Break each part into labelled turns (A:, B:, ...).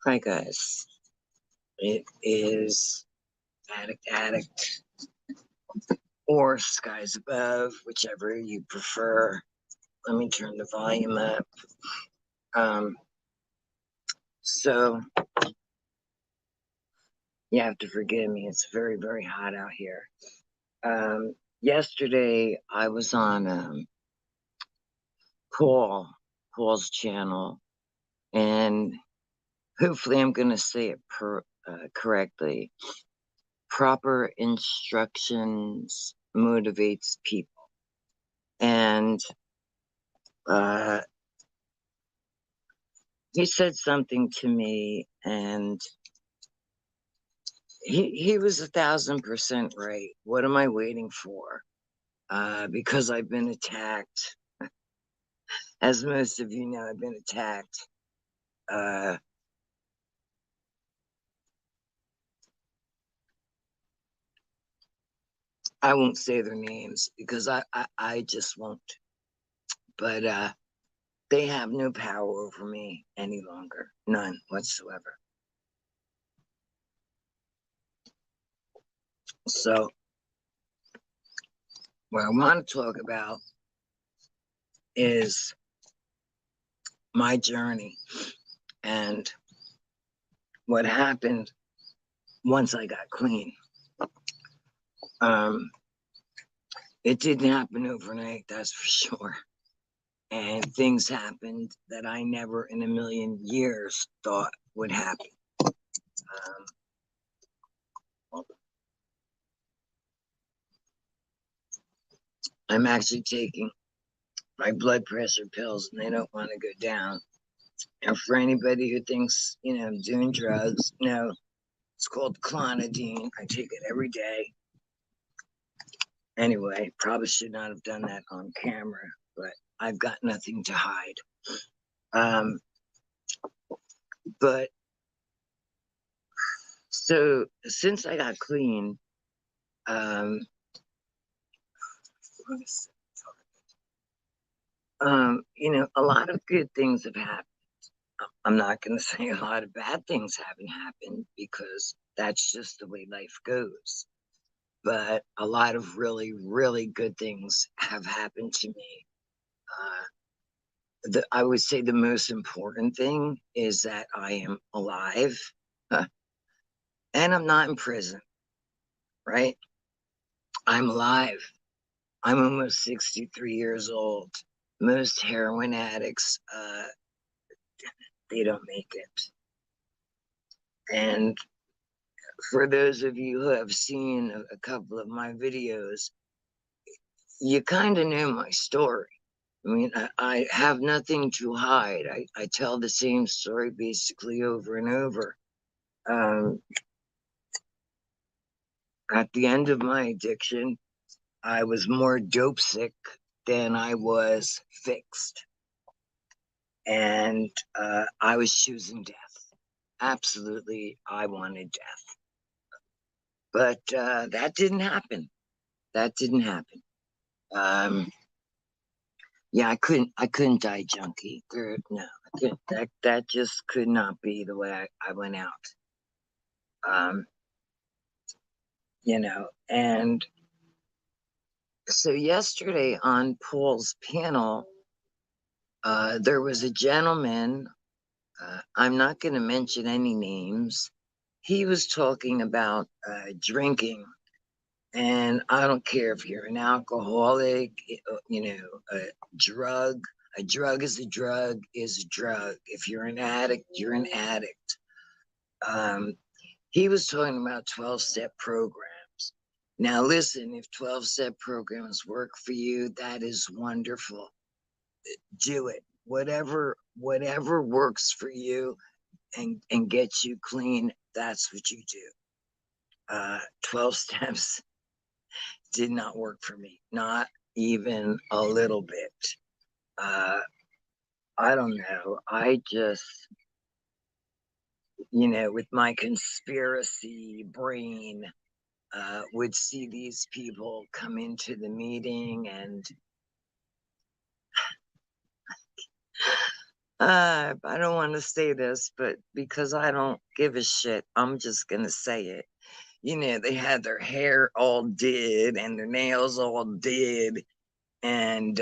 A: Hi guys, it is Addict or Skies Above, whichever you prefer. Let me turn the volume up. Um, so you have to forgive me. It's very, very hot out here. Yesterday I was on Paul's channel, and hopefully I'm going to say it correctly. Proper instructions motivates people, and he said something to me, and he was 1,000% right. What am I waiting for? Because I've been attacked. As most of you know, I've been attacked. Uh, I won't say their names because I just won't. But they have no power over me any longer. None whatsoever. So what I want to talk about is my journey and what happened once I got clean. It didn't happen overnight, that's for sure. And things happened that I never in a million years thought would happen. I'm actually taking my blood pressure pills and they don't want to go down. And for anybody who thinks, I'm doing drugs, no, it's called clonidine. I take it every day. Anyway, probably should not have done that on camera, but I've got nothing to hide. But so since I got clean, a lot of good things have happened. I'm not going to say a lot of bad things haven't happened because that's just the way life goes. But a lot of really, really good things have happened to me. I would say the most important thing is that I am alive and I'm not in prison, right? I'm alive. I'm almost 63 years old. Most heroin addicts, they don't make it. And for those of you who have seen a couple of my videos, you kind of know my story. I mean, I have nothing to hide. I tell the same story basically over and over. At the end of my addiction, I was more dope sick than I was fixed. And I was choosing death. Absolutely, I wanted death. But that didn't happen. That didn't happen. Yeah, I couldn't die junkie. No, I couldn't. That just could not be the way I went out. Um, and so yesterday on Paul's panel, there was a gentleman, I'm not going to mention any names. He was talking about drinking. And I don't care if you're an alcoholic, a drug. A drug is a drug is a drug. If you're an addict, you're an addict. He was talking about 12-step programs. Now, listen, if 12-step programs work for you, that is wonderful. Do it. Whatever works for you and gets you clean, that's what you do. 12 steps did not work for me, not even a little bit. I don't know. I just, with my conspiracy brain, would see these people come into the meeting and I don't want to say this, but because I don't give a shit, I'm just going to say it. You know, they had their hair all did and their nails all did and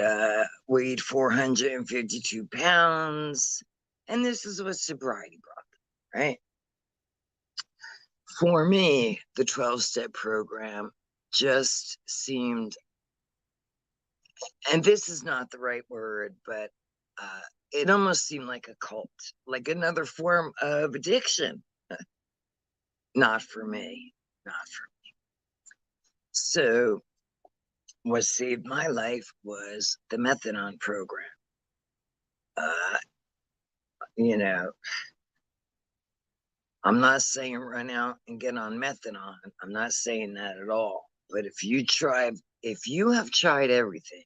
A: weighed 452 pounds. And this is what sobriety brought, right? For me, the 12-step program just seemed, and this is not the right word, but it almost seemed like a cult, like another form of addiction. Not for me, not for me. So what saved my life was the methadone program. Uh, you know, I'm not saying run out and get on methadone. I'm not saying that at all. But if you have tried everything,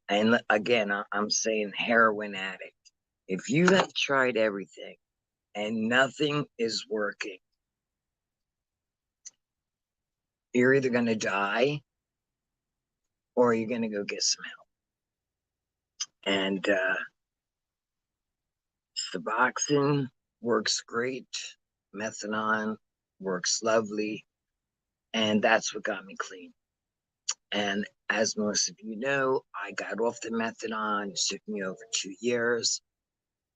A: and again, I'm saying heroin addict, if you have tried everything and nothing is working, you're either going to die or you're going to go get some help. And Suboxone works great. Methadone works lovely. And that's what got me clean. And as most of you know, I got off the methadone. It took me over 2 years,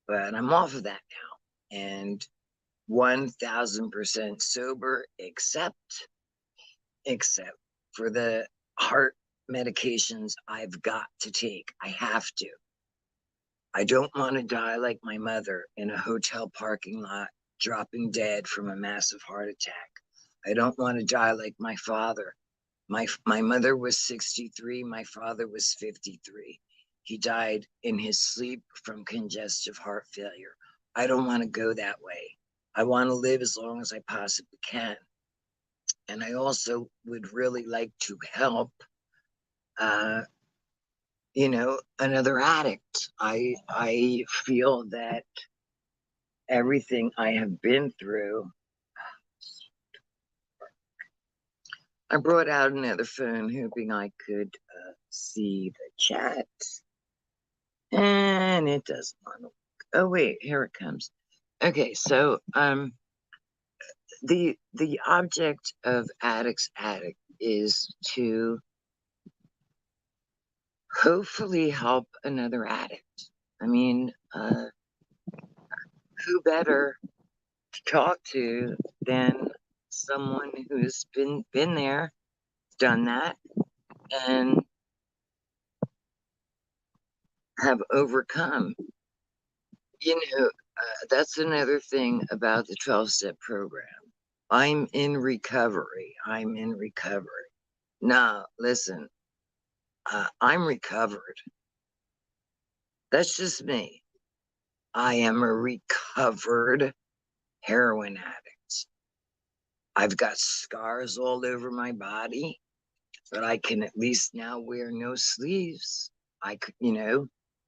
A: but I'm off of that now and 1000% sober, except for the heart medications I've got to take. I have to. I don't want to die like my mother in a hotel parking lot, dropping dead from a massive heart attack. I don't want to die like my father. My mother was 63. My father was 53. He died in his sleep from congestive heart failure. I don't want to go that way. I want to live as long as I possibly can. And I also would really like to help, another addict. I feel that everything I have been through. I brought out another phone, hoping I could see the chat, and it doesn't want to. Oh wait, here it comes. Okay, so the object of Addict's Addict is to hopefully help another addict. I mean, who better to talk to than someone who's been there, done that, and have overcome. You know, that's another thing about the 12-step program. I'm in recovery. I'm in recovery. Now, listen, I'm recovered. That's just me. I am a recovered heroin addict. I've got scars all over my body, but I can at least now wear no sleeves. I could,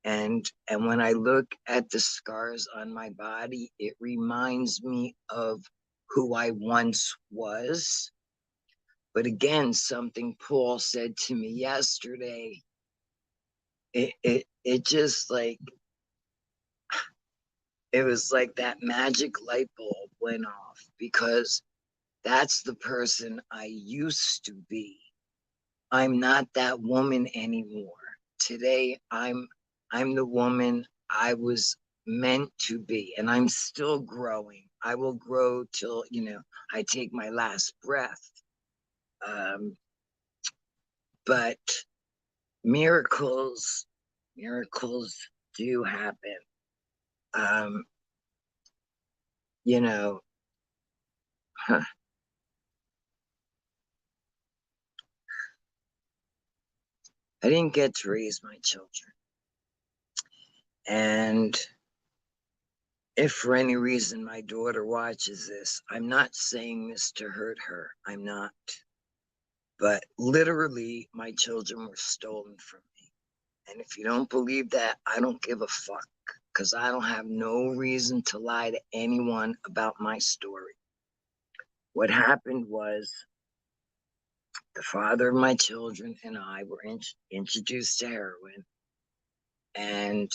A: and when I look at the scars on my body, it reminds me of who I once was. But again, something Paul said to me yesterday, it just like, it was like that magic light bulb went off, because that's the person I used to be. I'm not that woman anymore. Today, I'm the woman I was meant to be, and I'm still growing. I will grow till, I take my last breath. But miracles do happen. You know, I didn't get to raise my children. And if for any reason my daughter watches this, I'm not saying this to hurt her. I'm not. But literally, my children were stolen from me. And if you don't believe that, I don't give a fuck, because I don't have no reason to lie to anyone about my story. What happened was, the father of my children and I were introduced to heroin. And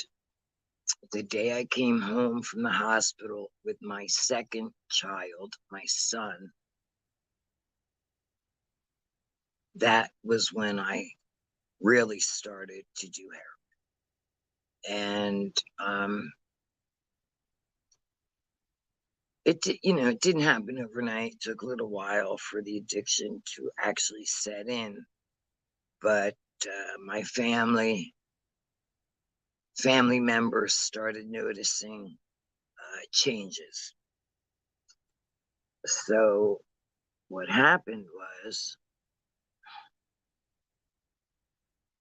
A: The day I came home from the hospital with my second child, my son, that was when I really started to do heroin. And it didn't happen overnight. It took a little while for the addiction to actually set in. But my family members started noticing changes. So what happened was,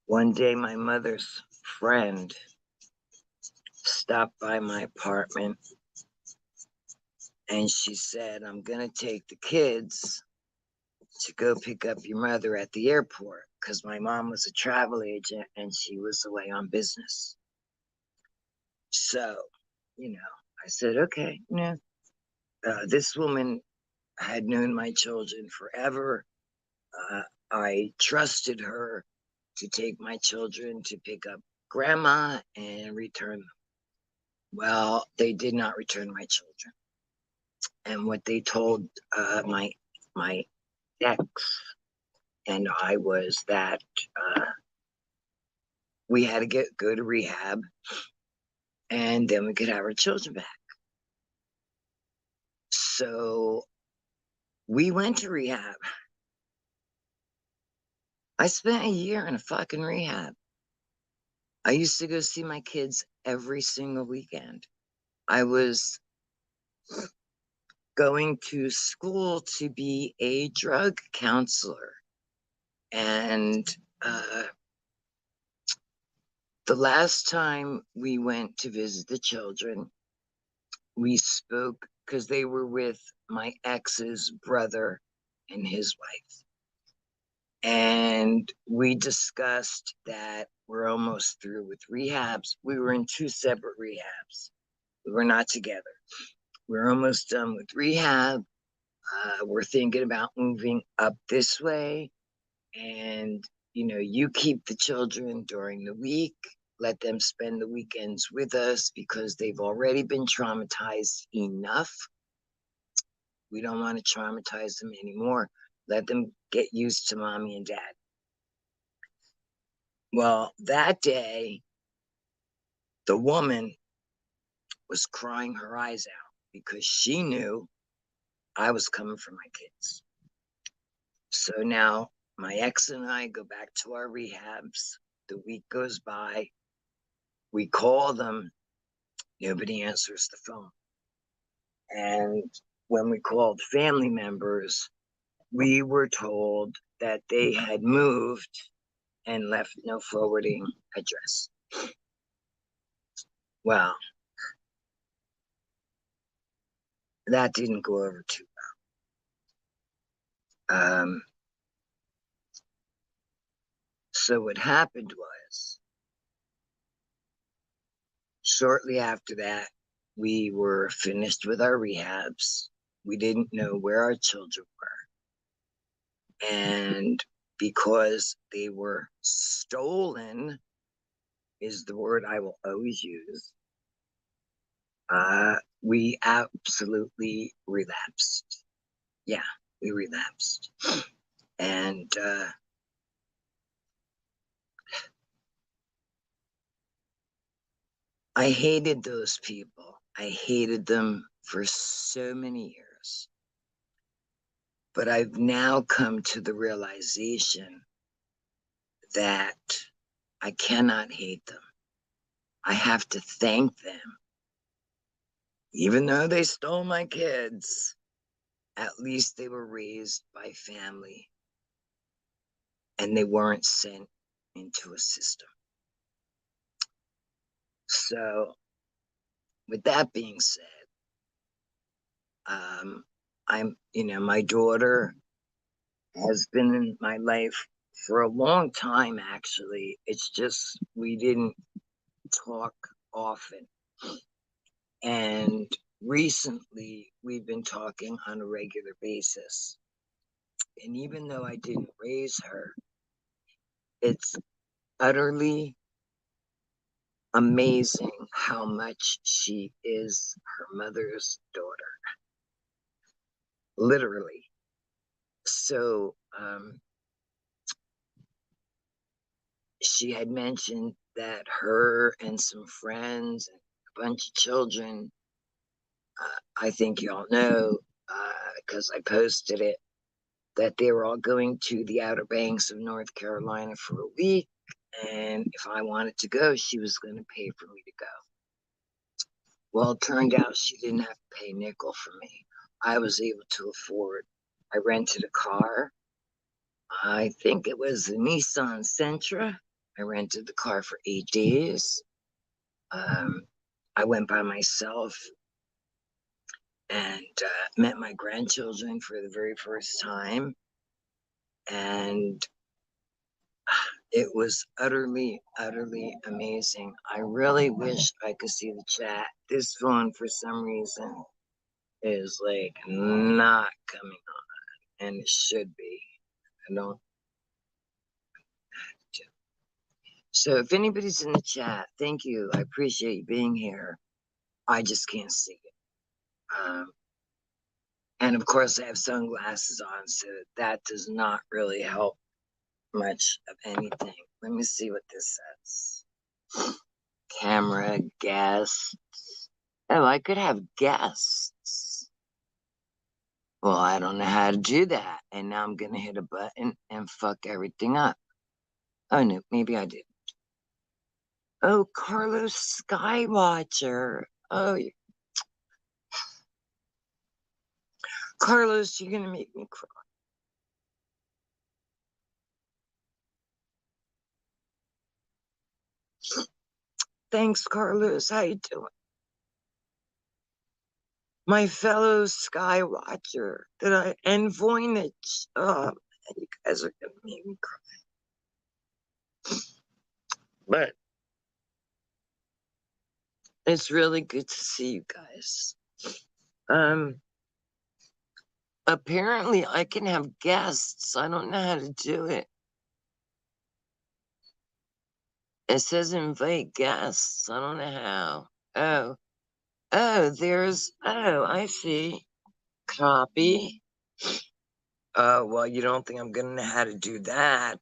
A: one day my mother's friend stopped by my apartment and she said, "I'm going to take the kids to go pick up your mother at the airport," because my mom was a travel agent and she was away on business. So, I said, okay, this woman had known my children forever. I trusted her to take my children to pick up grandma and return them. Well, they did not return my children. And what they told my ex and I was that we had to go to rehab and then we could have our children back. So we went to rehab. I spent a year in a fucking rehab. I used to go see my kids every single weekend. I was going to school to be a drug counselor. And the last time we went to visit the children, we spoke because they were with my ex's brother and his wife. And we discussed that we're almost through with rehabs. We were in 2 separate rehabs. We were not together. We're almost done with rehab. We're thinking about moving up this way. And, you keep the children during the week. Let them spend the weekends with us because they've already been traumatized enough. We don't want to traumatize them anymore. Let them get used to mommy and dad. Well, that day, the woman was crying her eyes out because she knew I was coming for my kids. So now my ex and I go back to our rehabs. The week goes by. We call them. Nobody answers the phone. And when we called family members, we were told that they had moved and left no forwarding address. Well, that didn't go over too well. So what happened was, shortly after that, we were finished with our rehabs. We didn't know where our children were. And because they were stolen, is the word I will always use, we absolutely relapsed. Yeah, we relapsed. And I hated those people. I hated them for so many years. But I've now come to the realization that I cannot hate them. I have to thank them. Even though they stole my kids, at least they were raised by family and they weren't sent into a system. So, with that being said, my daughter has been in my life for a long time, actually. It's just we didn't talk often. And recently, we've been talking on a regular basis. And even though I didn't raise her, it's utterly amazing how much she is her mother's daughter, literally. So she had mentioned that her and some friends and a bunch of children, I think y'all know, because I posted it, that they were all going to the Outer Banks of North Carolina for a week. And if I wanted to go, she was going to pay for me to go. Well, it turned out she didn't have to pay a nickel for me. I was able to afford. I rented a car. I think it was a Nissan Sentra. I rented the car for 8 days. I went by myself and met my grandchildren for the very first time. And it was utterly, utterly amazing. I really wish I could see the chat. This phone, for some reason, is like not coming on, and it should be. I don't. So if anybody's in the chat, thank you. I appreciate you being here. I just can't see it. And of course, I have sunglasses on, so that does not really help much of anything. Let me see what this says. Camera, guests. Oh, I could have guests. Well, I don't know how to do that. And now I'm going to hit a button and fuck everything up. Oh, no, maybe I did. Oh, Carlos Skywatcher. Oh, Carlos, you're going to make me cry. Thanks, Carlos. How you doing? My fellow Skywatcher and Voynich. Oh, you guys are going to make me cry. But it's really good to see you guys. Apparently I can have guests. I don't know how to do it. It says invite guests. I don't know how. Oh, I see. Copy. Well, you don't think I'm gonna know how to do that.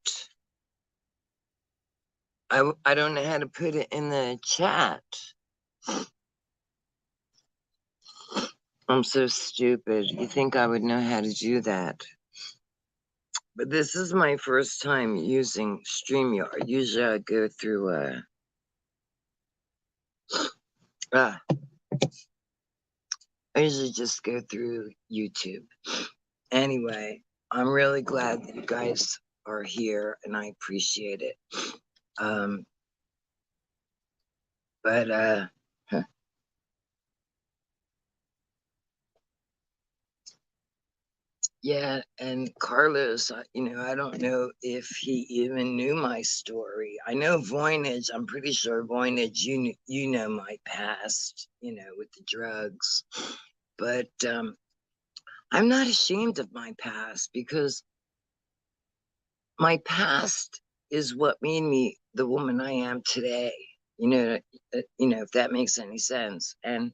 A: I don't know how to put it in the chat. I'm so stupid. You think I would know how to do that? But this is my first time using StreamYard. Usually I go through I usually just go through YouTube. Anyway, I'm really glad that you guys are here and I appreciate it. But yeah, and Carlos, I don't know if he even knew my story. I know Voynich, I'm pretty sure Voynich, you know my past, with the drugs. But I'm not ashamed of my past because my past is what made me the woman I am today. If that makes any sense. And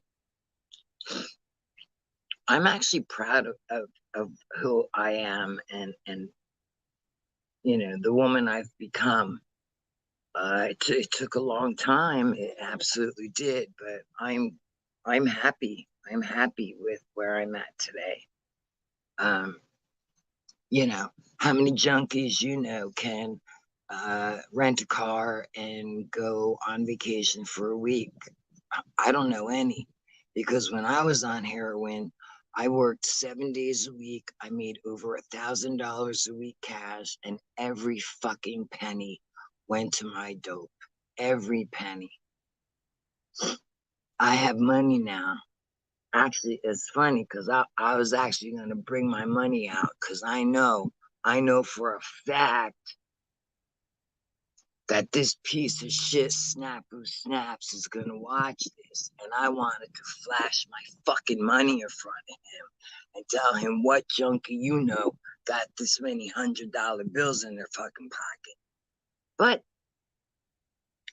A: I'm actually proud of who I am and the woman I've become. It took a long time. It absolutely did, but I'm happy. I'm happy with where I'm at today. How many junkies can rent a car and go on vacation for a week? I don't know any, because when I was on heroin, I worked 7 days a week. I made over $1,000 a week cash, and every fucking penny went to my dope. Every penny. I have money now. Actually, it's funny because I was actually going to bring my money out because I know for a fact that this piece of shit Snap Who Snaps is going to watch this. And I wanted to flash my fucking money in front of him and tell him what junkie got this many $100 bills in their fucking pocket. But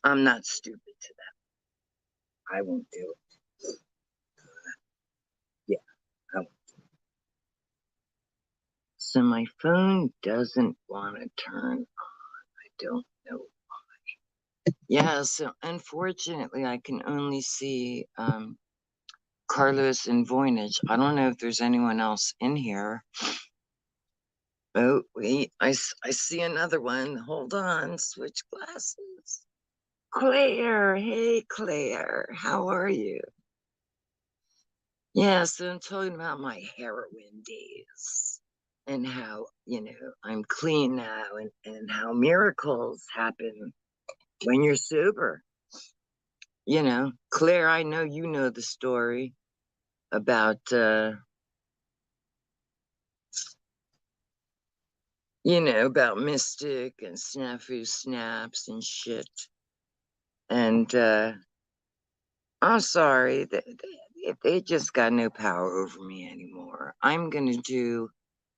A: I'm not stupid to that I won't do it. Yeah, I won't. So my phone doesn't want to turn on. I don't know. Yeah, so unfortunately, I can only see Carlos and Voynich. I don't know if there's anyone else in here. Oh, wait, I see another one. Hold on, switch glasses. Claire, hey Claire, how are you? Yeah, so I'm talking about my heroin days and how, I'm clean now and how miracles happen when you're sober. Claire, I know you know the story about, about Mystic and Snafu Snaps and shit. And I'm sorry, they just got no power over me anymore. I'm gonna do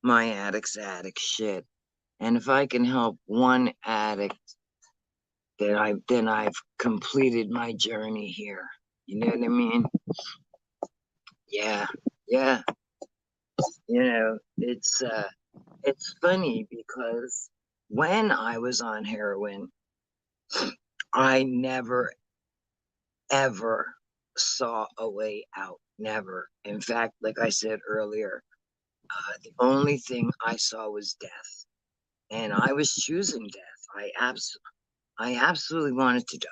A: my addict's addict shit. And if I can help one addict, then I've completed my journey here. You know what I mean? Yeah, yeah. It's funny because when I was on heroin, I never ever saw a way out. Never. In fact, like I said earlier, the only thing I saw was death, and I was choosing death. I absolutely wanted to die,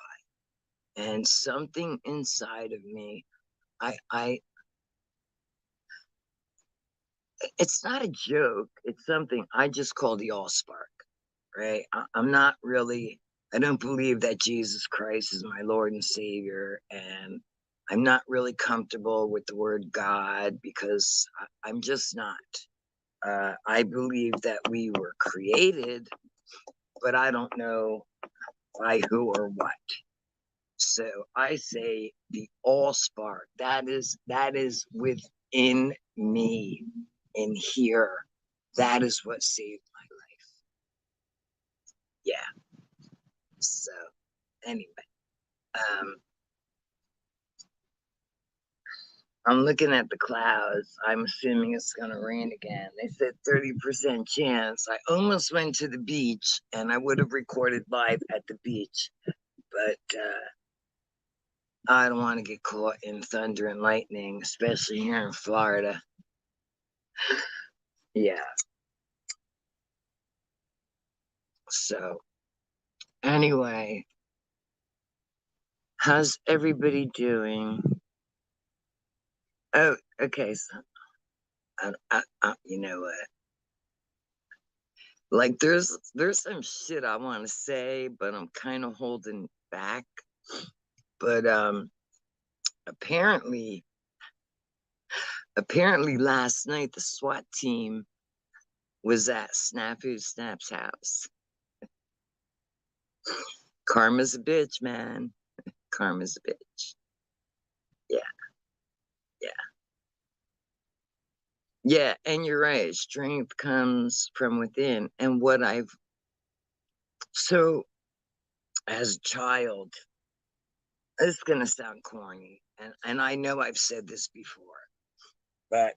A: and something inside of me, I it's not a joke. It's something I just call the all spark, right? I'm not really, I don't believe that Jesus Christ is my Lord and Savior. And I'm not really comfortable with the word God because I'm just not. I believe that we were created, but I don't know by who or what. So I say the all spark that is within me in here. That is what saved my life. Yeah. So anyway, um, I'm looking at the clouds. I'm assuming it's gonna rain again. They said 30% chance. I almost went to the beach and I would have recorded live at the beach, but I don't want to get caught in thunder and lightning, especially here in Florida. Yeah. So anyway, how's everybody doing? Oh, okay. So you know what? Like there's some shit I want to say, but I'm kind of holding back. But apparently last night the SWAT team was at Snafu Snap's house. Karma's a bitch, man. Karma's a bitch. Yeah, yeah. Yeah, and you're right. Strength comes from within. And so as a child, it's gonna sound corny, and I know I've said this before, but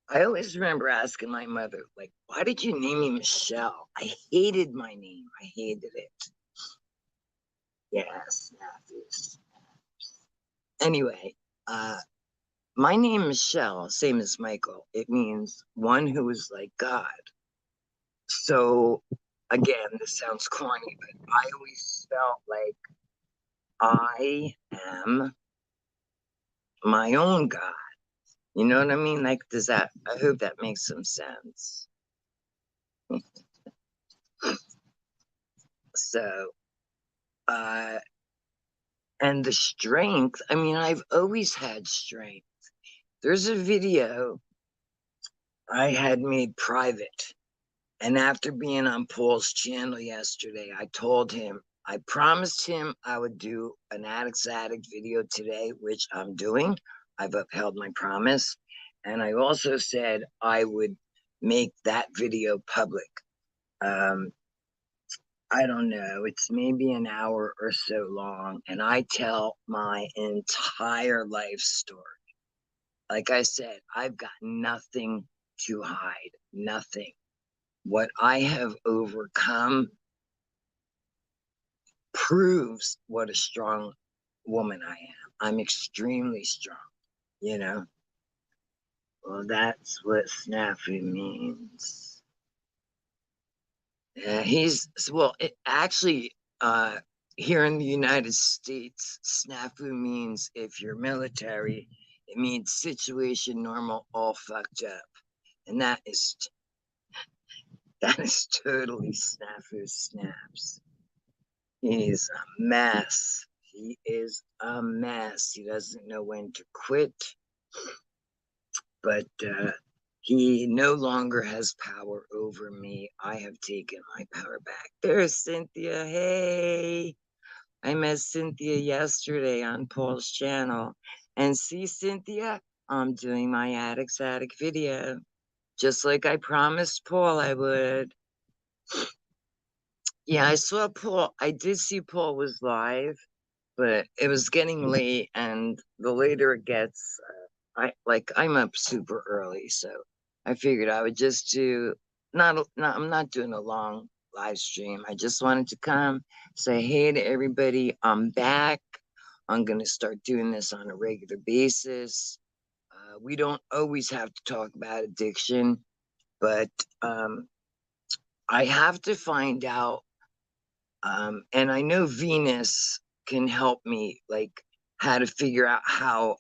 A: I always remember asking my mother, like, why did you name me Michelle? I hated my name. I hated it. Yes, Matthews. Anyway, uh, my name Michelle, same as Michael. It means one who is like God. So again, this sounds corny, but I always felt like I am my own God. You know what I mean? Like, I hope that makes some sense. So, uh, and the strength, I mean, I've always had strength. There's a video I had made private. And after being on Paul's channel yesterday, I promised him I would do an Addict's Addict video today, which I'm doing. I've upheld my promise. And I also said I would make that video public. Um, I don't know, it's maybe an hour or so long, and I tell my entire life story. Like I said, I've got nothing to hide, nothing. What I have overcome proves what a strong woman I am. I'm extremely strong, you know? Well, that's what snafu means. Yeah, well, actually, here in the United States, snafu means if you're military, it means situation normal, all fucked up. And that is totally snafu snaps. He's a mess. He is a mess. He doesn't know when to quit, but he no longer has power over me. I have taken my power back. There's Cynthia. Hey, I met Cynthia yesterday on Paul's channel. And see, Cynthia, I'm doing my Addicts Attic video, just like I promised Paul I would. Yeah, I saw Paul. I did see Paul was live, but it was getting late, and the later it gets, I'm up super early, so I figured I would just do I'm not doing a long live stream. I just wanted to come say hey to everybody. I'm back. I'm gonna start doing this on a regular basis. We don't always have to talk about addiction, but I have to find out. And I know Venus can help me, like how to figure out how.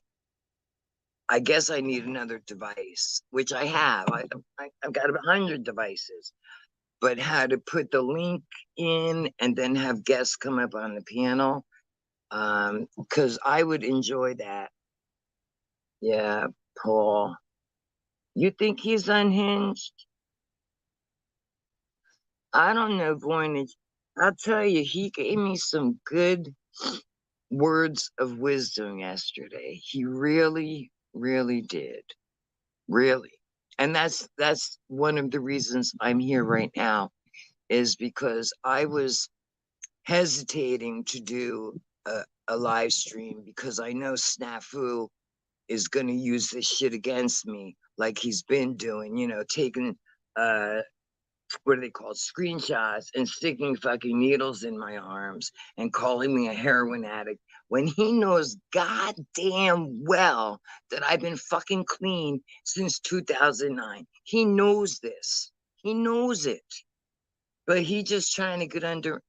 A: I guess I need another device, which I have. I've got 100 devices, but how to put the link in and then have guests come up on the panel, because I would enjoy that. Yeah, Paul. You think he's unhinged? I don't know, Voynich. I'll tell you, he gave me some good words of wisdom yesterday. He really, really did. Really. And that's one of the reasons I'm here right now, is because I was hesitating to do a live stream because I know Snafu is going to use this shit against me like he's been doing, taking what do they call it, screenshots and sticking fucking needles in my arms and calling me a heroin addict when he knows goddamn well that I've been fucking clean since 2009. He knows this. He knows it. But he just trying to get under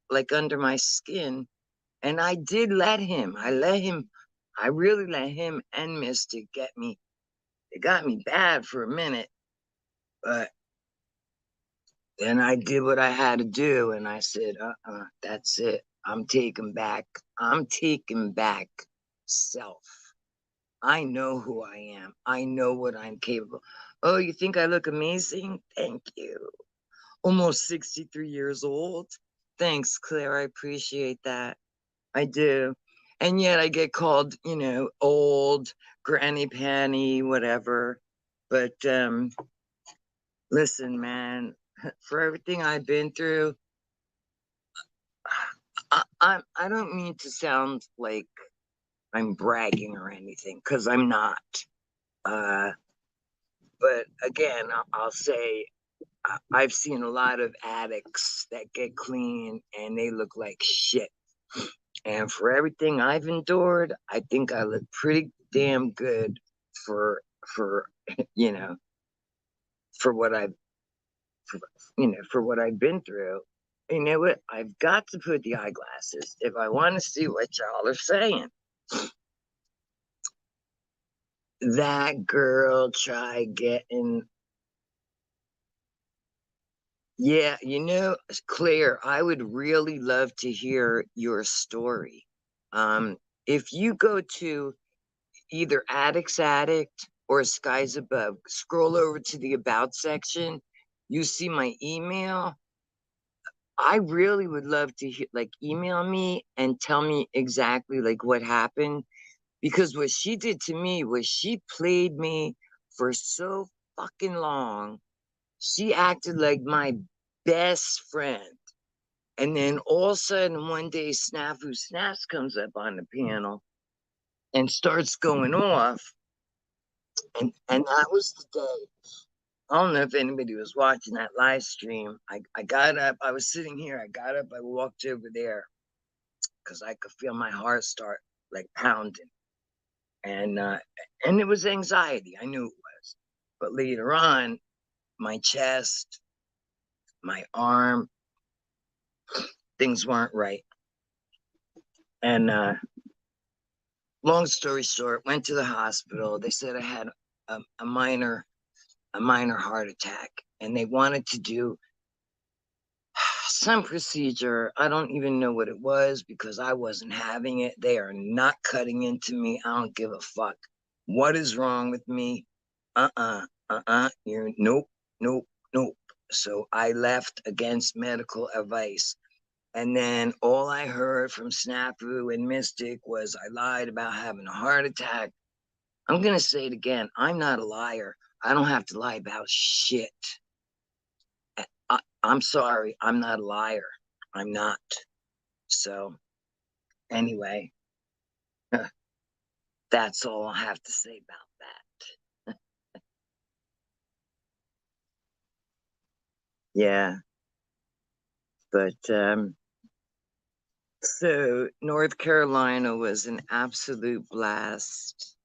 A: my skin. And I did let him. I really let him and Mystic get me. It got me bad for a minute, but then I did what I had to do, and I said, that's it. I'm taking back self. I know who I am. I know what I'm capable. Oh, you think I look amazing? Thank you. Almost 63 years old. Thanks, Claire. I appreciate that. I do. And yet I get called, old, granny panty, whatever. But listen, man, for everything I've been through, I don't mean to sound like I'm bragging or anything, because I'm not. Uh, but again, I'll say I've seen a lot of addicts that get clean and they look like shit. And for everything I've endured, I think I look pretty damn good for you know for what I've for, for what I've been through. You know what? I've got to put the eyeglasses if I want to see what y'all are saying. That girl tried getting. Yeah, Claire, I would really love to hear your story. If you go to either Addict's Addict or Skies Above, scroll over to the About section, you see my email. I really would love to hear, like, email me and tell me exactly like what happened, because what she did to me was she played me for so fucking long. She acted like my best friend. And then all of a sudden, one day, Snafu Snaps comes up on the panel and starts going off. And that was the day. I don't know if anybody was watching that live stream. I got up. I was sitting here. I got up. I walked over there because I could feel my heart start like pounding. And it was anxiety. I knew it was. But later on, my chest, my arm, things weren't right. And long story short, went to the hospital. They said I had a minor heart attack, and they wanted to do some procedure. I don't even know what it was because I wasn't having it. They are not cutting into me. I don't give a fuck. What is wrong with me? You're nope. So I left against medical advice. And then all I heard from Snafu and Mystic was I lied about having a heart attack. I'm going to say it again. I'm not a liar. I don't have to lie about shit. I'm sorry. I'm not a liar. I'm not. So anyway, that's all I have to say about that. Yeah. But so North Carolina was an absolute blast.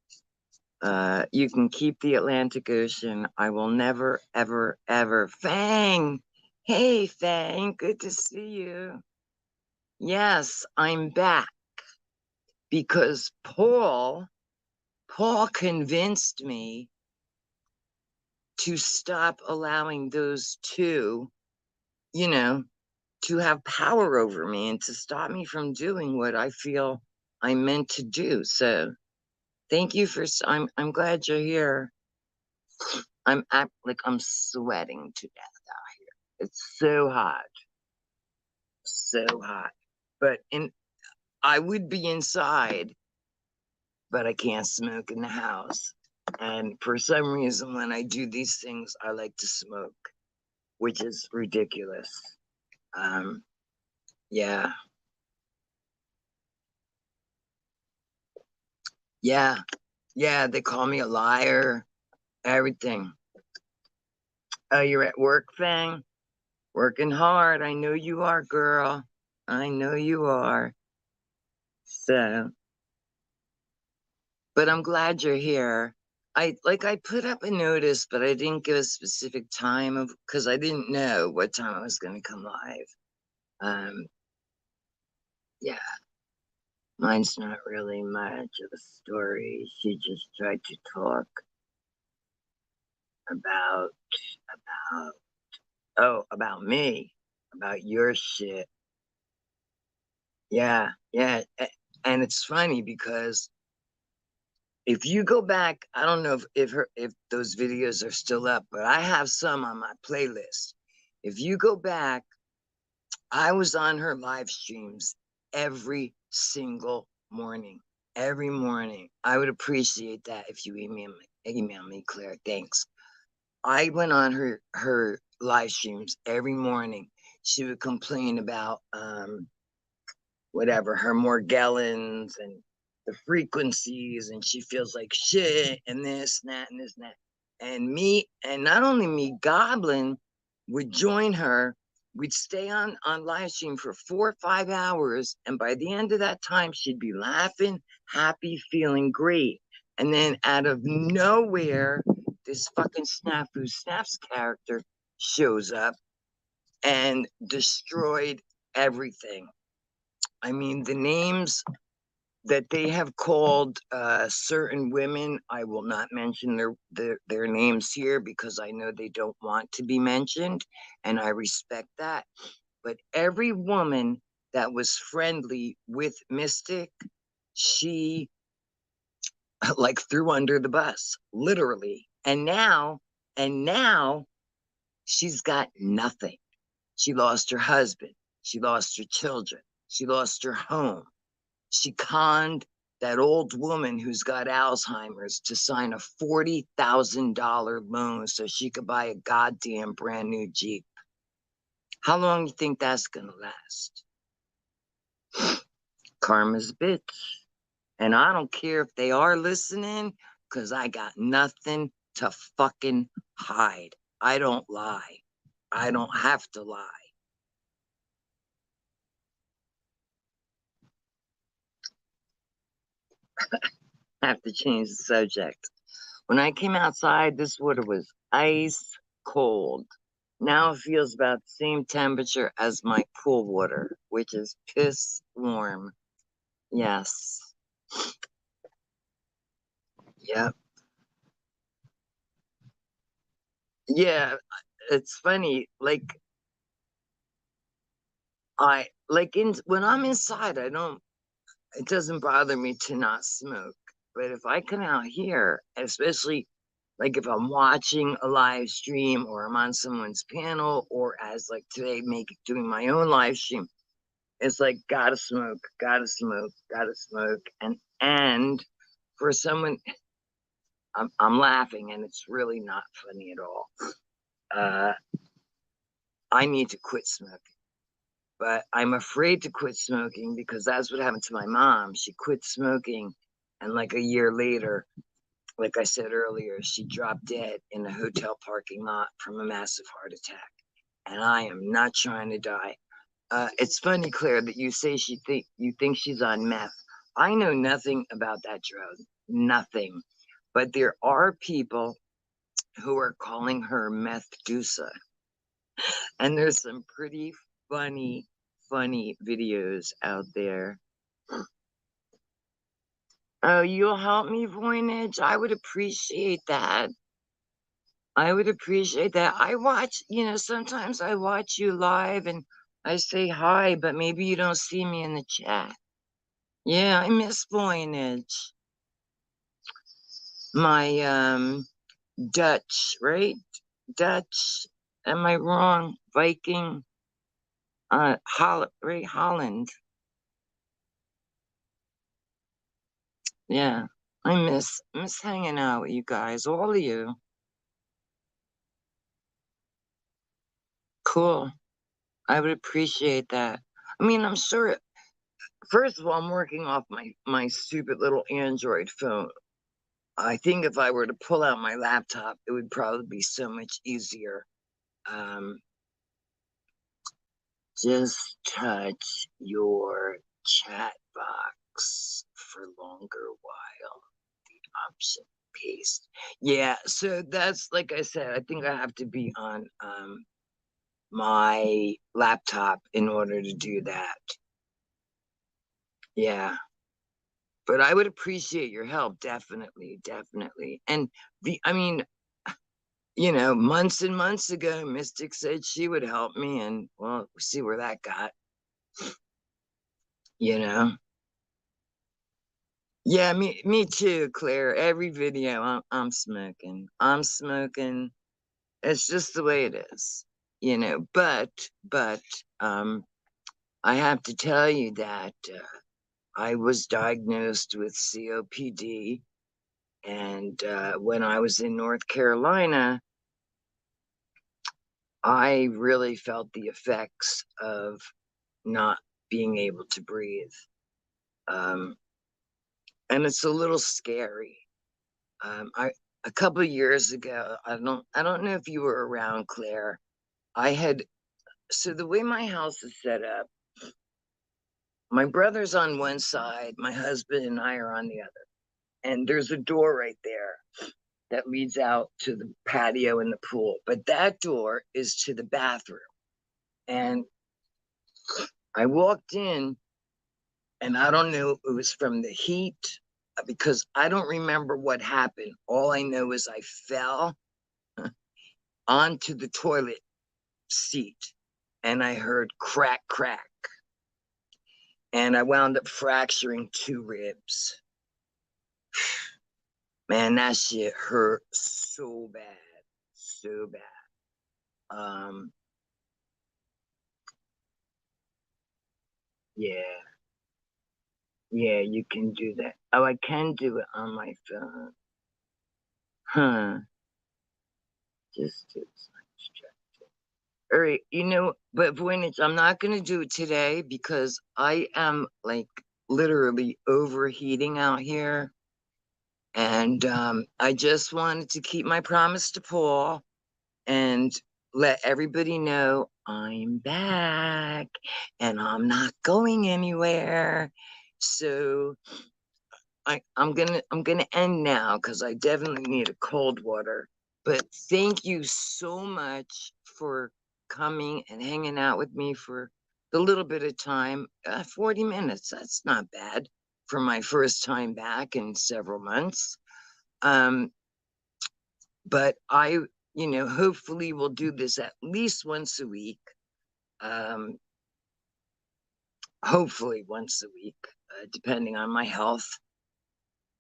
A: You can keep the Atlantic Ocean. I will never, ever, ever. Fang! Hey, Fang, good to see you. Yes, I'm back because Paul convinced me to stop allowing those two, to have power over me and to stop me from doing what I feel I'm meant to do. So thank you for, I'm glad you're here. I'm sweating to death out here. It's so hot. So hot. But I would be inside, but I can't smoke in the house. And for some reason, when I do these things, I like to smoke, which is ridiculous. Yeah. Yeah. Yeah. They call me a liar, everything. Oh, you're at work, Fang? Working hard. I know you are, girl. I know you are. So, but I'm glad you're here. I put up a notice, but I didn't give a specific time of because I didn't know what time I was going to come live. Yeah, mine's not really much of a story. She just tried to talk about about me, about your shit. Yeah. And it's funny because if you go back, I don't know if those videos are still up, but I have some on my playlist. If you go back, I was on her live streams every single morning. Every morning. I would appreciate that if you email me, Claire. Thanks. I went on her live streams every morning. She would complain about whatever, her Morgellons and the frequencies, and she feels like shit, and this, and that, and this, and that. And me, and not only me, Goblin would join her. We'd stay on live stream for 4 or 5 hours, and by the end of that time, she'd be laughing, happy, feeling great. And then out of nowhere, this fucking Snafu Snaps character shows up and destroyed everything. I mean, the names that they have called certain women, I will not mention their names here because I know they don't want to be mentioned, and I respect that. But every woman that was friendly with Mystic, she like threw under the bus, literally. And now she's got nothing. She lost her husband. She lost her children. She lost her home. She conned that old woman who's got Alzheimer's to sign a $40,000 loan so she could buy a goddamn brand new Jeep. How long you think that's gonna last? Karma's a bitch. And I don't care if they are listening, because I got nothing to fucking hide. I don't lie. I don't have to lie. I have to change the subject. When I came outside, this water was ice cold. Now it feels about the same temperature as my pool water, which is piss warm. Yes. Yep. Yeah. It's funny. Like, when I'm inside, it doesn't bother me to not smoke. But if I come out here, especially like if I'm watching a live stream or I'm on someone's panel or as like today, doing my own live stream, it's like gotta smoke, gotta smoke, gotta smoke. And for someone, I'm laughing and it's really not funny at all. Uh, I need to quit smoking. But I'm afraid to quit smoking because that's what happened to my mom. She quit smoking, and like a year later, like I said earlier, she dropped dead in a hotel parking lot from a massive heart attack. And I am not trying to die. It's funny, Claire, that you think she's on meth. I know nothing about that drug, nothing. But there are people who are calling her meth Dusa, and there's some pretty funny, funny videos out there. Oh, you'll help me, Voynich? I would appreciate that. I would appreciate that. Sometimes I watch you live and I say hi, but maybe you don't see me in the chat. Yeah, I miss Voynich. My Dutch, right? Dutch. Am I wrong? Viking. Right, Holland. Yeah. I miss hanging out with you guys, all of you. Cool. I would appreciate that. I mean, I'm sure. First of all, I'm working off my stupid little Android phone. I think if I were to pull out my laptop, it would probably be so much easier. Um, just touch your chat box for longer while option paste. Yeah, so that's like I said, I think I have to be on my laptop in order to do that. Yeah. But I would appreciate your help, definitely, definitely. And I mean, months and months ago, Mystic said she would help me, and well, we'll see where that got. You know? Yeah, me too, Claire. Every video, I'm smoking. I'm smoking. It's just the way it is, But I have to tell you that I was diagnosed with COPD. And when I was in North Carolina, I really felt the effects of not being able to breathe. Um, and it's a little scary. A couple of years ago, I don't know if you were around, Claire. So the way my house is set up, my brother's on one side, my husband and I are on the other. And there's a door right there that leads out to the patio and the pool. But that door is to the bathroom. And I walked in, and I don't know if it was from the heat because I don't remember what happened. All I know is I fell onto the toilet seat and I heard crack, crack. And I wound up fracturing 2 ribs. Man, that shit hurt so bad. So bad. Yeah. Yeah, you can do that. Oh, I can do it on my phone. Huh. Just to check. All right, but Voynich, I'm not gonna do it today because I am like literally overheating out here. And I just wanted to keep my promise to Paul and let everybody know I'm back and I'm not going anywhere. So I'm gonna end now because I definitely need a cold water. But thank you so much for coming and hanging out with me for the little bit of time. 40 minutes, that's not bad for my first time back in several months. Um, but hopefully we'll do this at least once a week. Um, hopefully once a week, depending on my health.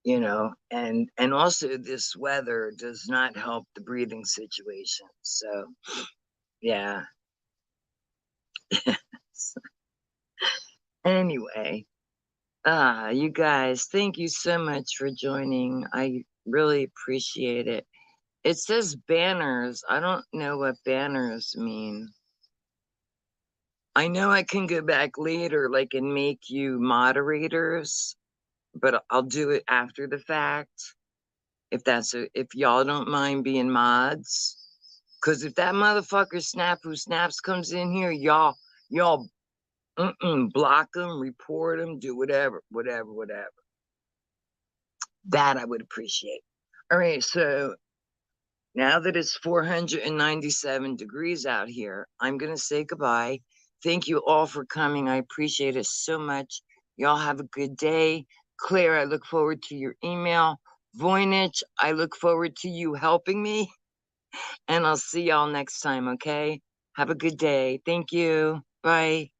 A: And also this weather does not help the breathing situation. So yeah. Anyway, you guys, thank you so much for joining. I really appreciate it. It says banners. I don't know what banners mean. I know I can go back later, like, and make you moderators, but I'll do it after the fact. If y'all don't mind being mods. Cause if that motherfucker who snaps comes in here, y'all block him, report him, do whatever. That I would appreciate. All right, so now that it's 497 degrees out here, I'm gonna say goodbye. Thank you all for coming. I appreciate it so much. Y'all have a good day. Claire, I look forward to your email. Voynich, I look forward to you helping me. And I'll see y'all next time, okay? Have a good day. Thank you. Bye.